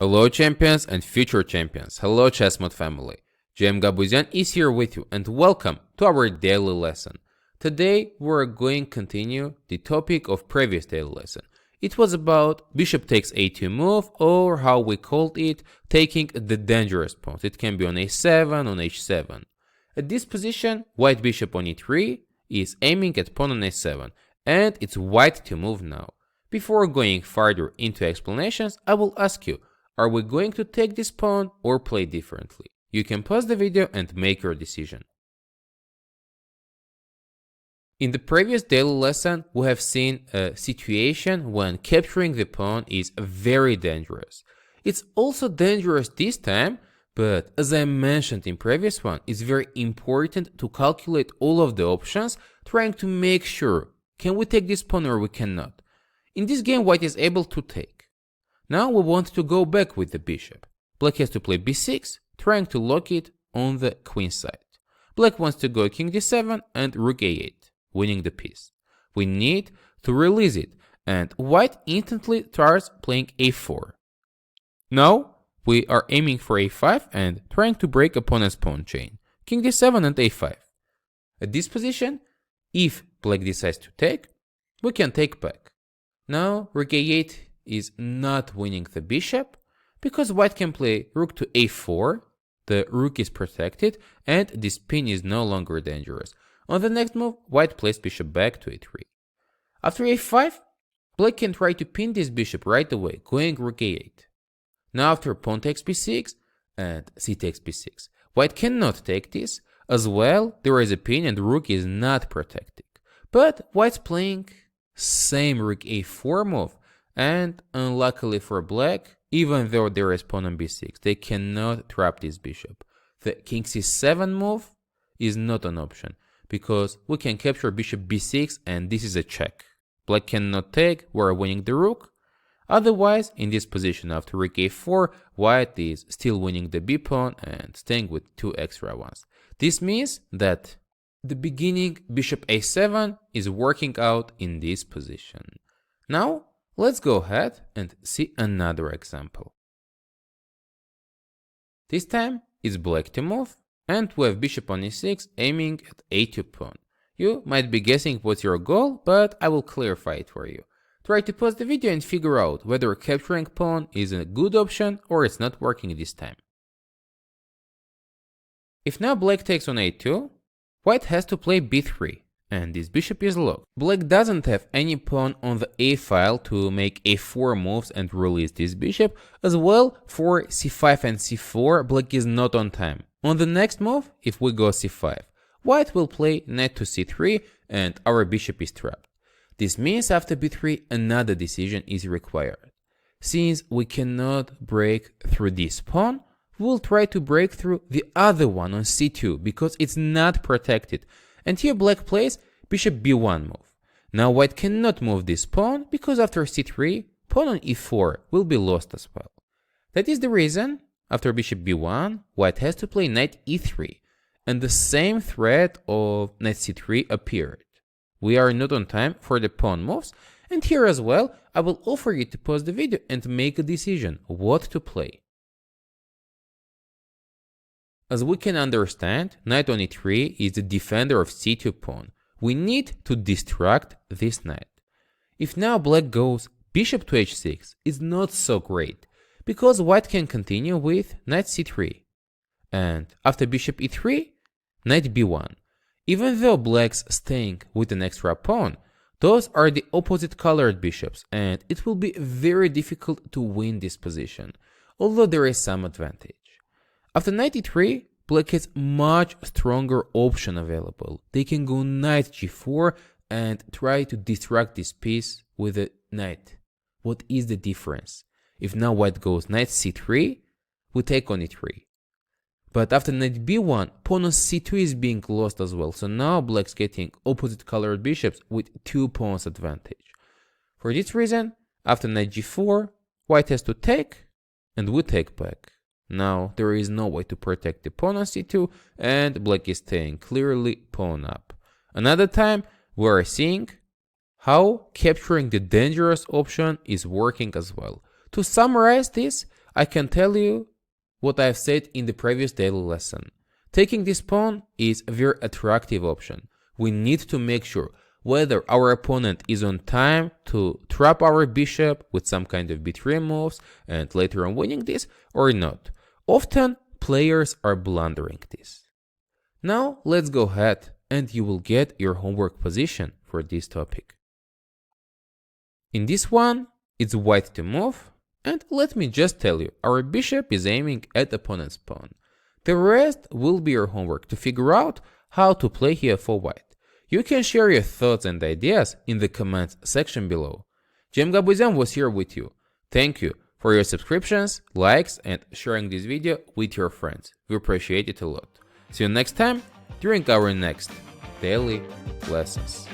Hello champions and future champions, hello ChessMood family. Gabuzyan is here with you and welcome to our daily lesson. Today we're going to continue the topic of previous daily lesson. It was about bishop takes a2 move, or how we called it, taking the dangerous pawn. It can be on a7, on h7. At this position, white bishop on e3 is aiming at pawn on a7, and it's white to move now. Before going further into explanations, I will ask you, are we going to take this pawn or play differently? You can pause the video and make your decision. In the previous daily lesson, we have seen a situation when capturing the pawn is very dangerous. It's also dangerous this time, but as I mentioned in previous one, it's very important to calculate all of the options, trying to make sure, can we take this pawn or we cannot. In this game, white is able to take. Now we want to go back with the bishop. Black has to play b6, trying to lock it on the queen side. Black wants to go king d7 and rook a8, winning the piece. We need to release it, and white instantly starts playing a4. Now we are aiming for a5 and trying to break opponent's pawn chain. King d7 and a5. At this position, if black decides to take, we can take back. Now rook a8 is not winning the bishop, because white can play rook to a4, the rook is protected, and this pin is no longer dangerous. On the next move, white plays bishop back to a3. After a5, black can try to pin this bishop right away, going rook a8. Now after pawn takes b6 and c takes b6, white cannot take this. As well, there is a pin and rook is not protected. But white's playing same rook a4 move, and unluckily for black, even though there is pawn on b6, they cannot trap this bishop. The king c7 move is not an option, because we can capture bishop b6 and this is a check. Black cannot take, we're winning the rook. Otherwise, in this position after rook a4, white is still winning the b pawn and staying with two extra ones. This means that the beginning bishop a7 is working out in this position. Now, let's go ahead and see another example. This time it's black to move, and we have bishop on e6 aiming at a2 pawn. You might be guessing what's your goal, but I will clarify it for you. Try to pause the video and figure out whether capturing pawn is a good option or it's not working this time. If now black takes on a2, white has to play b3. And this bishop is locked. Black doesn't have any pawn on the a file to make a4 moves and release this bishop. As well, for c5 and c4, black is not on time. On the next move, if we go c5, white will play knight to c3 and our bishop is trapped. This means after b3, another decision is required. Since we cannot break through this pawn, we'll try to break through the other one on c2 because it's not protected. And here black plays bishop b1 move. Now white cannot move this pawn because after c3, pawn on e4 will be lost as well. That is the reason, after bishop b1, white has to play knight e3, and the same threat of knight c3 appeared. We are not on time for the pawn moves, and here as well, I will offer you to pause the video and make a decision what to play. As we can understand, knight on e3 is the defender of c2 pawn. We need to distract this knight. If now black goes bishop to h6, it's not so great, because white can continue with knight c3. And after bishop e3, knight b1. Even though black's staying with an extra pawn, those are the opposite colored bishops, and it will be very difficult to win this position, although there is some advantage. After knight e3, black has much stronger option available. They can go knight g4 and try to distract this piece with a knight. What is the difference? If now white goes knight c3, we take on e3. But after knight b1, pawn on c2 is being lost as well, so now black's getting opposite colored bishops with 2 pawns advantage. For this reason, after knight g4, white has to take, and we take back. Now there is no way to protect the pawn on c2, and black is staying clearly pawn up. Another time we are seeing how capturing the dangerous option is working as well. To summarize this, I can tell you what I've said in the previous daily lesson. Taking this pawn is a very attractive option. We need to make sure whether our opponent is on time to trap our bishop with some kind of b3 moves and later on winning this or not. Often players are blundering this. Now let's go ahead and you will get your homework position for this topic. In this one, it's white to move, and let me just tell you, our bishop is aiming at opponent's pawn. The rest will be your homework to figure out how to play here for white. You can share your thoughts and ideas in the comments section below. Gabuzyan was here with you. Thank you for your subscriptions, likes, and sharing this video with your friends. We appreciate it a lot. See you next time during our next daily lessons.